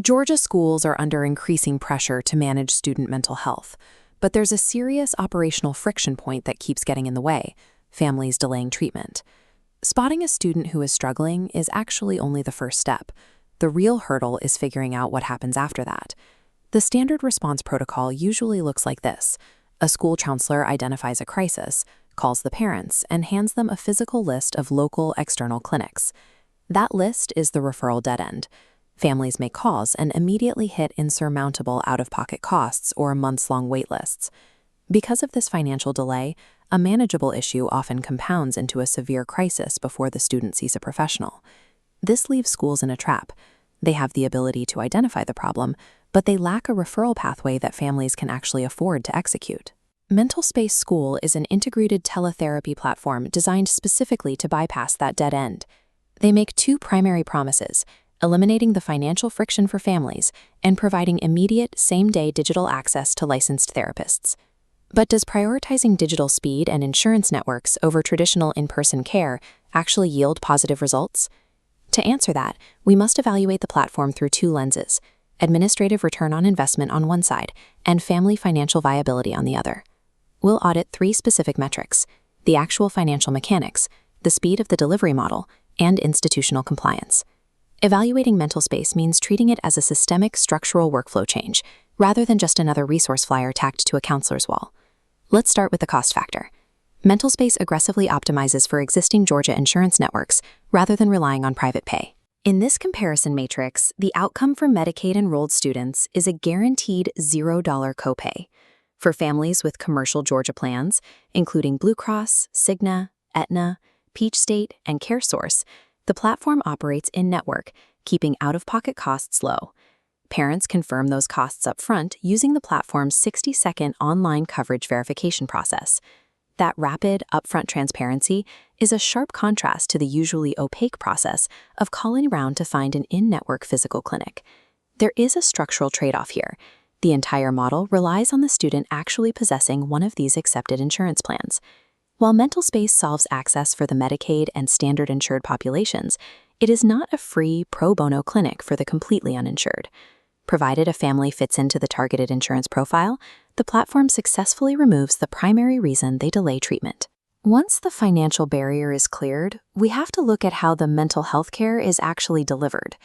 Georgia schools are under increasing pressure to manage student mental health, but there's a serious operational friction point that keeps getting in the way: families delaying treatment. Spotting a student who is struggling is actually only the first step. The real hurdle is figuring out what happens after that. The standard response protocol usually looks like this. A school counselor identifies a crisis, calls the parents, and hands them a physical list of local external clinics. That list is the referral dead end. Families make calls and immediately hit insurmountable out-of-pocket costs or months-long wait lists. Because of this financial delay, a manageable issue often compounds into a severe crisis before the student sees a professional. This leaves schools in a trap. They have the ability to identify the problem, but they lack a referral pathway that families can actually afford to execute. MentalSpace School is an integrated teletherapy platform designed specifically to bypass that dead end. They make two primary promises: eliminating the financial friction for families and providing immediate, same-day digital access to licensed therapists. But does prioritizing digital speed and insurance networks over traditional in-person care actually yield positive results? To answer that, we must evaluate the platform through two lenses: administrative return on investment on one side and family financial viability on the other. We'll audit three specific metrics: the actual financial mechanics, the speed of the delivery model, and institutional compliance. Evaluating MentalSpace means treating it as a systemic structural workflow change, rather than just another resource flyer tacked to a counselor's wall. Let's start with the cost factor. MentalSpace aggressively optimizes for existing Georgia insurance networks rather than relying on private pay. In this comparison matrix, the outcome for Medicaid-enrolled students is a guaranteed $0 copay. For families with commercial Georgia plans, including Blue Cross, Cigna, Aetna, Peach State, and Caresource, the platform operates in-network, keeping out-of-pocket costs low. Parents confirm those costs up front using the platform's 60-second online coverage verification process. That rapid, upfront transparency is a sharp contrast to the usually opaque process of calling around to find an in-network physical clinic. There is a structural trade-off here. The entire model relies on the student actually possessing one of these accepted insurance plans. While MentalSpace solves access for the Medicaid and standard insured populations, it is not a free pro bono clinic for the completely uninsured. Provided a family fits into the targeted insurance profile, the platform successfully removes the primary reason they delay treatment. Once the financial barrier is cleared, we have to look at how the mental health care is actually delivered.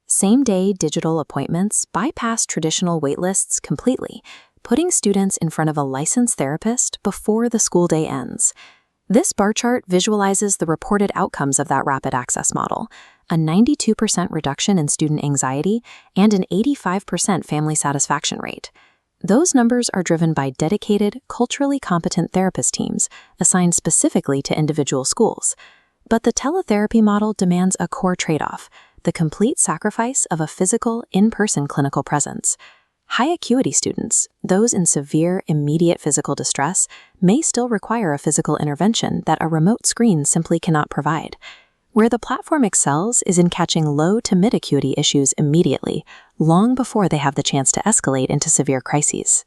Same-day digital appointments bypass traditional waitlists completely, putting students in front of a licensed therapist before the school day ends. This bar chart visualizes the reported outcomes of that rapid access model: a 92% reduction in student anxiety and an 85% family satisfaction rate. Those numbers are driven by dedicated, culturally competent therapist teams assigned specifically to individual schools. But the teletherapy model demands a core trade-off: the complete sacrifice of a physical, in-person clinical presence. High acuity students, those in severe, immediate physical distress, may still require a physical intervention that a remote screen simply cannot provide. Where the platform excels is in catching low to mid-acuity issues immediately, long before they have the chance to escalate into severe crises.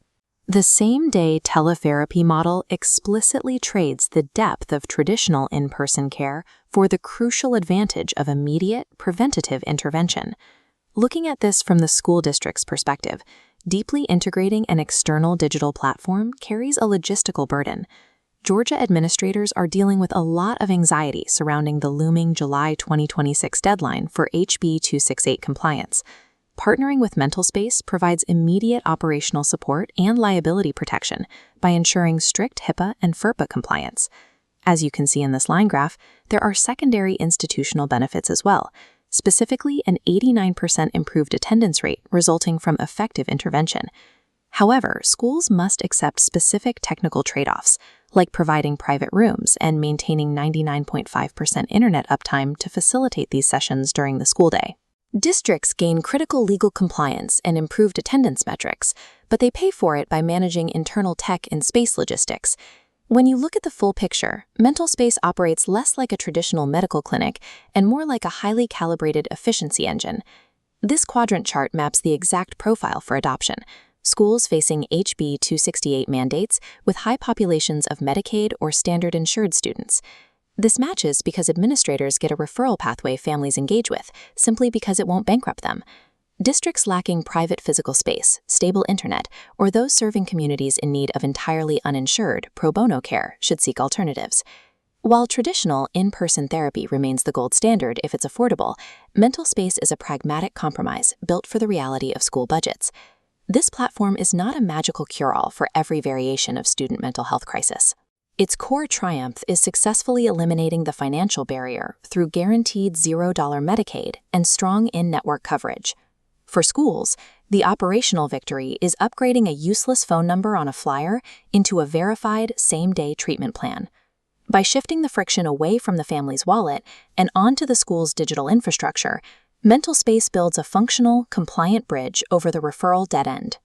The same-day teletherapy model explicitly trades the depth of traditional in-person care for the crucial advantage of immediate, preventative intervention. Looking at this from the school district's perspective, deeply integrating an external digital platform carries a logistical burden. Georgia administrators are dealing with a lot of anxiety surrounding the looming July 2026 deadline for HB 268 compliance. Partnering with MentalSpace provides immediate operational support and liability protection by ensuring strict HIPAA and FERPA compliance. As you can see in this line graph, there are secondary institutional benefits as well, specifically an 89% improved attendance rate resulting from effective intervention. However, schools must accept specific technical trade-offs, like providing private rooms and maintaining 99.5% internet uptime to facilitate these sessions during the school day. Districts gain critical legal compliance and improved attendance metrics, but they pay for it by managing internal tech and space logistics. When you look at the full picture, MentalSpace operates less like a traditional medical clinic and more like a highly calibrated efficiency engine. This quadrant chart maps the exact profile for adoption: schools facing HB 268 mandates with high populations of Medicaid or standard insured students. This matches because administrators get a referral pathway families engage with, simply because it won't bankrupt them. Districts lacking private physical space, stable internet, or those serving communities in need of entirely uninsured pro bono care should seek alternatives. While traditional in-person therapy remains the gold standard if it's affordable, MentalSpace is a pragmatic compromise built for the reality of school budgets. This platform is not a magical cure-all for every variation of student mental health crisis. Its core triumph is successfully eliminating the financial barrier through guaranteed $0 Medicaid and strong in-network coverage. For schools, the operational victory is upgrading a useless phone number on a flyer into a verified same-day treatment plan. By shifting the friction away from the family's wallet and onto the school's digital infrastructure, MentalSpace builds a functional, compliant bridge over the referral dead end.